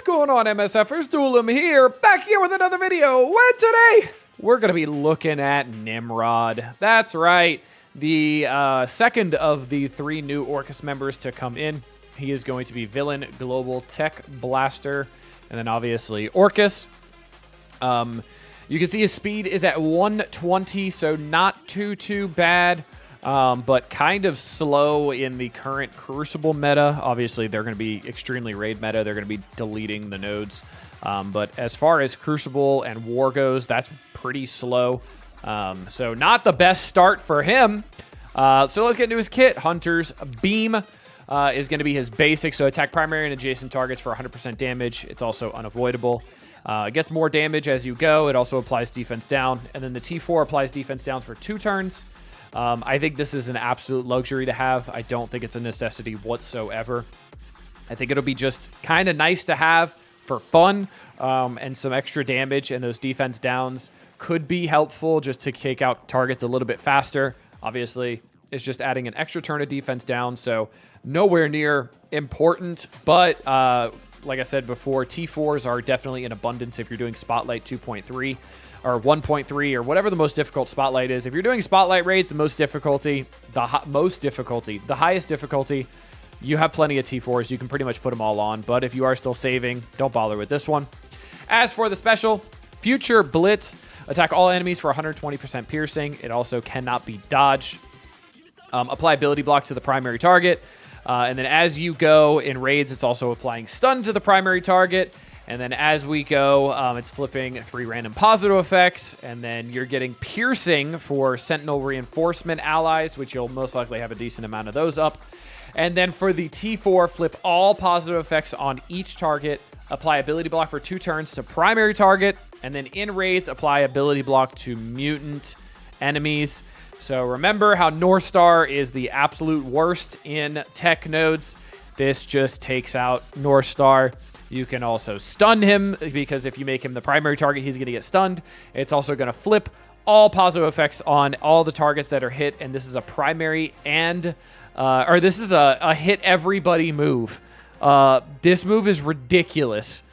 What's going on, MSFers? Duelim here, back here with another video. And today, we're going to be looking at Nimrod. That's right, the second of the 3 new Orcus members to come in. He is going to be Villain, Global, Tech, Blaster, and then obviously Orcus. You can see his speed is at 120, so not too bad. But kind of slow in the current Crucible meta. Obviously, they're going to be extremely raid meta. They're going to be deleting the nodes. But as far as Crucible and War goes, that's pretty slow. So not the best start for him. So let's get into his kit. Hunter's Beam is going to be his basic. So attack primary and adjacent targets for 100% damage. It's also unavoidable. It gets more damage as you go. It also applies defense down. And then the T4 applies defense down for 2 turns. I think this is an absolute luxury to have. I don't think it's a necessity whatsoever. I think it'll be just kind of nice to have for fun, and some extra damage, and those defense downs could be helpful just to take out targets a little bit faster. Obviously, it's just adding an extra turn of defense down, so nowhere near important, but like I said before, T4s are definitely in abundance if you're doing Spotlight 2.3. or 1.3 or whatever the most difficult Spotlight is. If you're doing Spotlight raids, the highest difficulty, you have plenty of T4s. You can pretty much put them all on. But if you are still saving, don't bother with this one. As for the special, Future Blitz. Attack all enemies for 120% piercing. It also cannot be dodged. Apply ability block to the primary target. And then as you go in raids, it's also applying stun to the primary target. And then as we go, it's flipping 3 random positive effects, and then you're getting piercing for Sentinel Reinforcement allies, which you'll most likely have a decent amount of those up. And then for the T4, flip all positive effects on each target, apply ability block for 2 turns to primary target, and then in raids, apply ability block to mutant enemies. So remember how North Star is the absolute worst in tech nodes. This just takes out North Star. You can also stun him, because if you make him the primary target, he's going to get stunned. It's also going to flip all positive effects on all the targets that are hit, and this is a primary and, or this is a hit everybody move. This move is ridiculous.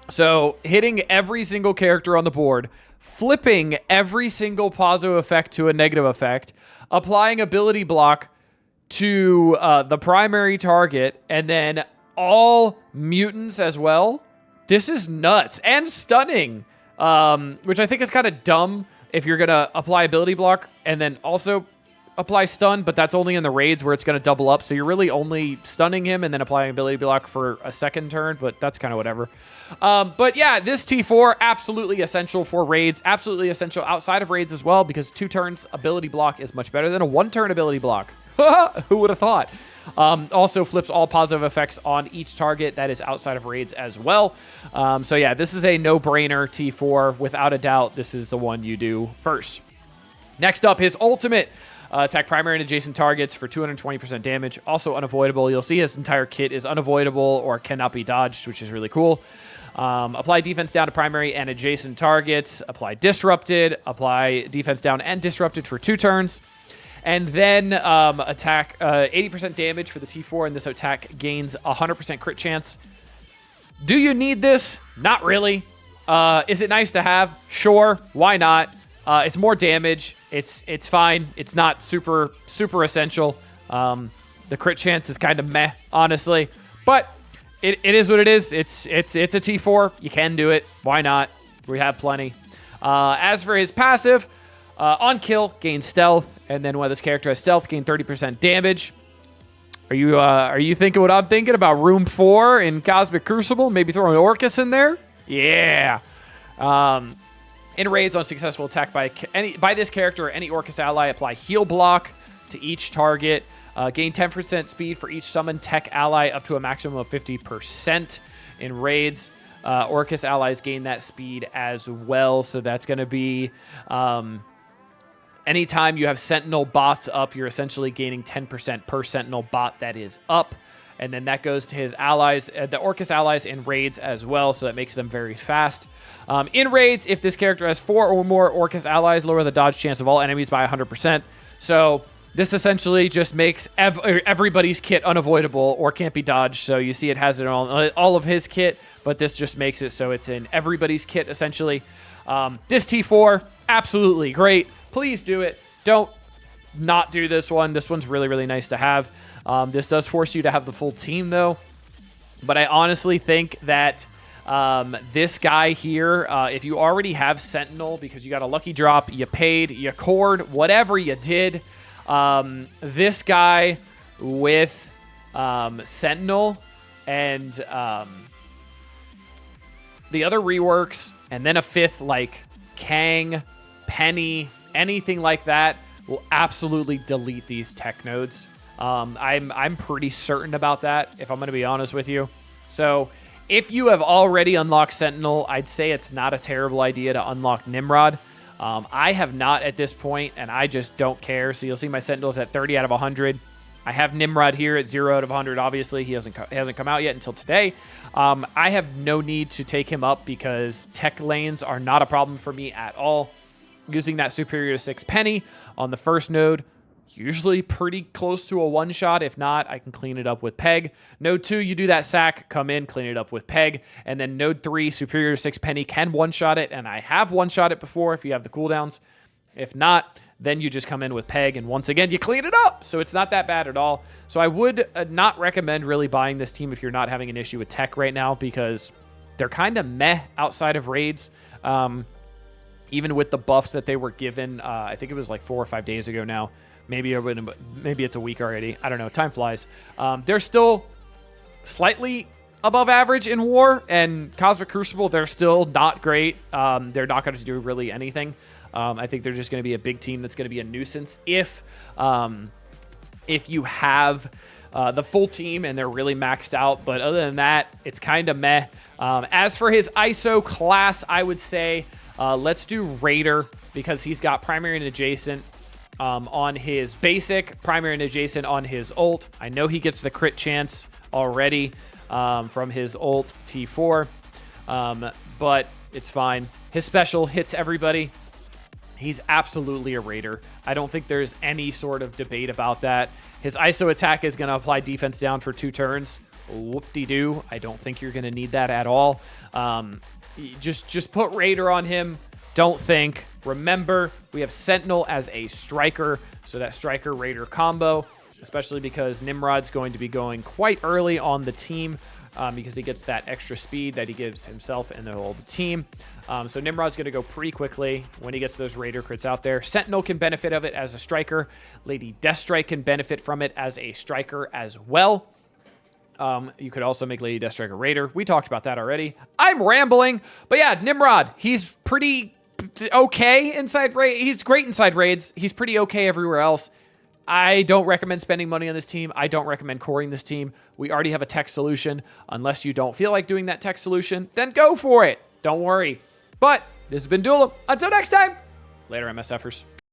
So hitting every single character on the board, flipping every single positive effect to a negative effect, applying ability block to the primary target, and then all mutants as well. This is nuts and stunning, which I think is kind of dumb if you're gonna apply ability block and then also apply stun, but that's only in the raids where it's gonna double up, so you're really only stunning him and then applying ability block for a second turn, but that's kind of whatever. But yeah, this T4 absolutely essential for raids, absolutely essential outside of raids as well, because 2 turns ability block is much better than a 1-turn ability block. Who would have thought? Also flips all positive effects on each target that is outside of raids as well. So yeah, this is a no-brainer T4. Without a doubt, this is the one you do first. Next up, his ultimate. Attack primary and adjacent targets for 220% damage. Also unavoidable. You'll see his entire kit is unavoidable or cannot be dodged, which is really cool. Apply defense down to primary and adjacent targets. Apply disrupted. Apply defense down and disrupted for 2 turns. And then attack 80% damage for the T4, and this attack gains 100% crit chance. Do you need this? Not really. Is it nice to have? Sure. Why not? It's more damage. It's fine. It's not super essential. The crit chance is kind of meh, honestly. But it is what it is. It's a T4. You can do it. Why not? We have plenty. As for his passive, on kill, gain stealth, and then when this character has stealth, gain 30% damage. Are you thinking what I'm thinking about Room 4 in Cosmic Crucible? Maybe throwing Orcus in there? Yeah. In raids on successful attack by this character or any Orcus ally, apply heal block to each target. Gain 10% speed for each summoned tech ally up to a maximum of 50% in raids. Orcus allies gain that speed as well, so that's going to be... anytime you have Sentinel bots up, you're essentially gaining 10% per Sentinel bot that is up. And then that goes to his allies, the Orcus allies in raids as well, so that makes them very fast. In raids, if this character has 4 or more Orcus allies, lower the dodge chance of all enemies by 100%. So This essentially just makes everybody's kit unavoidable or can't be dodged. So you see it has it on all of his kit, but this just makes it so it's in everybody's kit, essentially. This T4, absolutely great. Please do it. Don't not do this one. This one's really, really nice to have. This does force you to have the full team, though. But I honestly think that this guy here, if you already have Sentinel because you got a lucky drop, you paid, you cored, whatever you did, this guy with Sentinel and the other reworks, and then a 5th like Kang, Penny, anything like that will absolutely delete these tech nodes. I'm pretty certain about that, if I'm going to be honest with you. So if you have already unlocked Sentinel, I'd say it's not a terrible idea to unlock Nimrod. I have not at this point, and I just don't care. So you'll see my Sentinels at 30 out of 100. I have Nimrod here at 0 out of 100. Obviously, he hasn't come out yet until today. I have no need to take him up because tech lanes are not a problem for me at all. Using that superior to 6 Penny on the first node, usually pretty close to a one-shot. If not, I can clean it up with Peg. Node 2, you do that sack, come in, clean it up with Peg. And then node 3, superior to 6 Penny, can one-shot it. And I have one-shot it before if you have the cooldowns. If not, then you just come in with Peg, and once again, you clean it up. So it's not that bad at all. So I would not recommend really buying this team if you're not having an issue with tech right now, because they're kind of meh outside of raids. Even with the buffs that they were given, I think it was like 4 or 5 days ago now. Maybe it's a week already. I don't know. Time flies. They're still slightly above average in War, and Cosmic Crucible, they're still not great. They're not going to do really anything. I think they're just going to be a big team that's going to be a nuisance if you have the full team and they're really maxed out. But other than that, it's kind of meh. As for his ISO class, I would say let's do Raider, because he's got primary and adjacent on his basic, primary and adjacent on his ult. I know he gets the crit chance already from his ult T4, but it's fine. His special hits everybody. He's absolutely a Raider. I don't think there's any sort of debate about that. His ISO attack is going to apply defense down for 2 turns. Whoop-de-doo. I don't think you're going to need that at all. Just put Raider on him. Don't think. Remember, we have Sentinel as a striker, so that striker-Raider combo, especially because Nimrod's going to be going quite early on the team because he gets that extra speed that he gives himself and the whole team. So Nimrod's going to go pretty quickly when he gets those Raider crits out there. Sentinel can benefit of it as a striker. Lady Deathstrike can benefit from it as a striker as well. You could also make Lady Deathstrike a Raider. We talked about that already. I'm rambling, but yeah, Nimrod, he's pretty okay inside raids. He's great inside raids. He's pretty okay everywhere else. I don't recommend spending money on this team. I don't recommend coring this team. We already have a tech solution. Unless you don't feel like doing that tech solution, then go for it. Don't worry. But this has been Duelim. Until next time, later, MSFers.